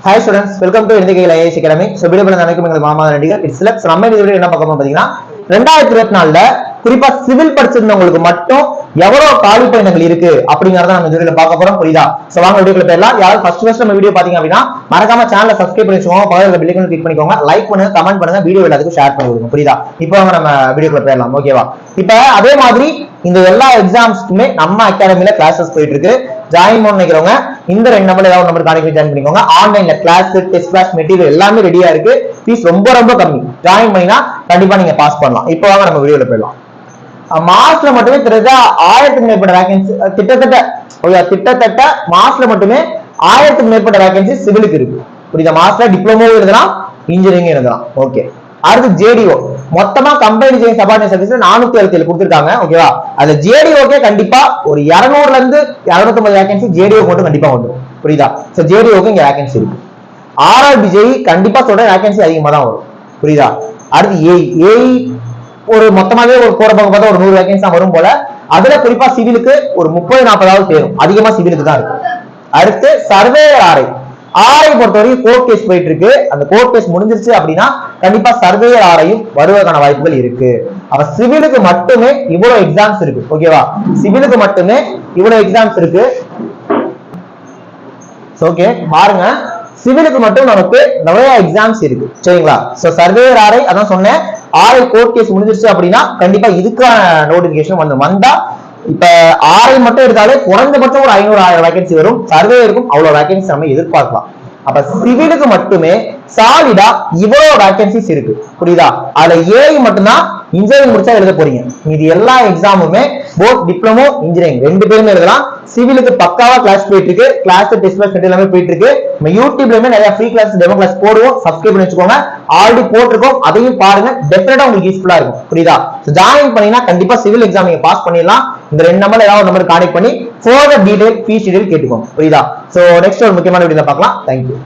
Hi students, welcome to Indical IAS Academy. So video பண்ண நினைக்கும் எங்க மாமா நடிகர் இட்ஸ் லெக்ஸ். நம்ம இந்த வீடியோ என்ன பார்க்க போறோம் பாத்தீங்கன்னா 2024ல குறிப்பா சிவில் படிச்சிருந்தவங்களுக்கு மட்டும் எவ்வளவு காலி பணியிடங்கள் இருக்கு அப்படிங்கறத நம்ம வீடியோல பார்க்க போறோம். புரியுதா? சோ வாங்க வீடியோக்குள்ள போயிடலாம். யாராவது ஃபர்ஸ்ட் நம்ம வீடியோ பாத்தீங்க அப்படின்னா மறக்காம சேனலை சப்ஸ்கிரைப் பண்ணி வச்சுக்கோங்க, பக்கத்துல பெல் ஐகானை கிளிக் பண்ணிக்கோங்க, லைக் பண்ணுங்க, கமெண்ட் பண்ணுங்க, வீடியோ எல்லாத்துக்கும் ஷேர் பண்ணி விடுங்க. புரியுதா? இப்போ வாங்க நம்ம வீடியோக்குள்ள போயிடலாம். ஓகேவா? இப்போ அதே மாதிரி இந்த எல்லா எக்ஸாம்ஸ்க்குமே நம்ம அகாடமில கிளாसेस போயிட்டு இருக்கு. ஜாயின் பண்ண நினைக்கிறவங்க இந்த ரெண்டு நம்பர்ல ஏதாவது நம்பர் கான்டாக்ட் ஜாயின் பண்ணிக்கோங்க. ஆன்லைன்ல கிளாஸ், டெஸ்ட் கிளாஸ், மெட்டீரியல் எல்லாமே ரெடியா இருக்கு. ஃபீஸ் ரொம்ப கம்மி. ஜாயின் பண்ணினா கண்டிப்பா நீங்க பாஸ் பண்ணலாம். இப்போ வாங்க நம்ம வீடியோல போயிடலாம். மார்ச்ல மட்டுமே கிட்டத்தட்ட 1000க்கு மேற்பட்ட வேகன்சி கிட்டத்தட்ட மார்ச்ல மட்டுமே 1000க்கு மேற்பட்ட வேகன்சி சிவிலுக்கு இருக்கு. புரியுதா? மார்ச்ல டிப்ளமோ எழுதலாம், இன்ஜினியரிங் எழுதலாம். ஓகே. அடுத்து ஜேடிஓ மொத்தமா கம்பெனி ஜெயின் சபார்டினேட் சர்வீஸ்ல 467 கொடுத்திருக்காங்க. ஓகேவா? அதுல ஜேடிஓக்கே கண்டிப்பா ஒரு 200ல இருந்து 250 வேகன்சி ஜேடிஓ மட்டும் கண்டிப்பா வந்துடும். புரியுதா? சோ ஜேடிஓக்கு இங்க வேகன்சி இருக்கு. ஆர்ஆர்பிஜேஇ கண்டிப்பா சொல்ற வேகன்சி அதிகமா தான் வரும். புரியுதா? அடுத்து ஏஇ ஒரு மொத்தமாவே ஒரு போற பக்கம் பார்த்தா ஒரு 100 வேகன்சி தான் வரும் போல. அதுல குறிப்பா சிவிலுக்கு ஒரு 30-40 தேரும். அதிகமா சிவிலுக்கு தான் இருக்கு. அடுத்து சர்வேயர் ஆரை பொறுத்தவரைக்கும் கோர்ட் கேஸ் போயிட்டு இருக்கு. அந்த கோர்ட் கேஸ் முடிஞ்சிருச்சு அப்படின்னா கண்டிப்பா சர்வேயர் ஆரையும் வருவதற்கான வாய்ப்புகள் இருக்கு. அப்ப சிவிலுக்கு மட்டுமே இவ்வளவு எக்ஸாம்ஸ் இருக்கு. ஓகேவா? சிவிலுக்கு மட்டுமே இவ்வளவு எக்ஸாம்ஸ் இருக்கு. ஓகே பாருங்க, சிவிலுக்கு மட்டும் நமக்கு நிறைய எக்ஸாம்ஸ் இருக்கு. சரிங்களா? சோ சர்வேயர் ஆரை அதான் சொன்னேன், ஆரை கோர்ட் கேஸ் முடிஞ்சிருச்சு அப்படின்னா கண்டிப்பா இதுக்கான நோட்டிபிகேஷன் வந்தா இப்ப ஆரை மட்டும் எடுத்தாலே குறைந்தபட்சம் ஒரு 500-1000 வேகன்சி வரும். சர்வேயருக்கும் அவ்வளவு வேகன்சி நம்ம எதிர்பார்க்கலாம். அப்ப சிவிலுக்கு மட்டுமே சாலிடா இவ்வளவு வேகன்சிஸ் இருக்கு. புரியுதா? அதுல ஏஐ மட்டும்தான் இன்ஜினியரிங் முடிச்சா எழுத போறீங்க. இது எல்லா எக்ஸாமுமே போத் டிப்ளமோ இன்ஜினியரிங் ரெண்டு பேருமே எழுதலாம். சிவிலுக்கு பக்காவா கிளாஸ் போயிட்டு இருக்கு. கிளாஸ், டெஸ்ட் கிளாஸ் எல்லாமே போயிட்டு இருக்கு. நம்ம யூடியூப்லயுமே நிறைய ஃப்ரீ கிளாஸ், டெமோ கிளாஸ் போடுவோம். சப்ஸ்கிரைப் பண்ணி வச்சுக்கோங்க. ஆல்ரெடி போட்டிருக்கோம், அதையும் பாருங்க. டெஃபினட்டா உங்களுக்கு யூஸ்ஃபுல்லா இருக்கும். புரியுதா? ஜாயின் பண்ணீங்கன்னா கண்டிப்பா சிவில் எக்ஸாம் நீங்க பாஸ் பண்ணிடலாம். இந்த ரெண்டு நம்பர்ல ஏதாவது நம்பர் கான்டாக்ட் பண்ணி ஃபர்தர் டீடைல், ஃபீஸ் டீடைல் கேட்டுக்கோங்க. புரியுதா? சோ நெக்ஸ்ட் ஒரு முக்கியமான வீடியோல பார்க்கலாம். தேங்க்யூ.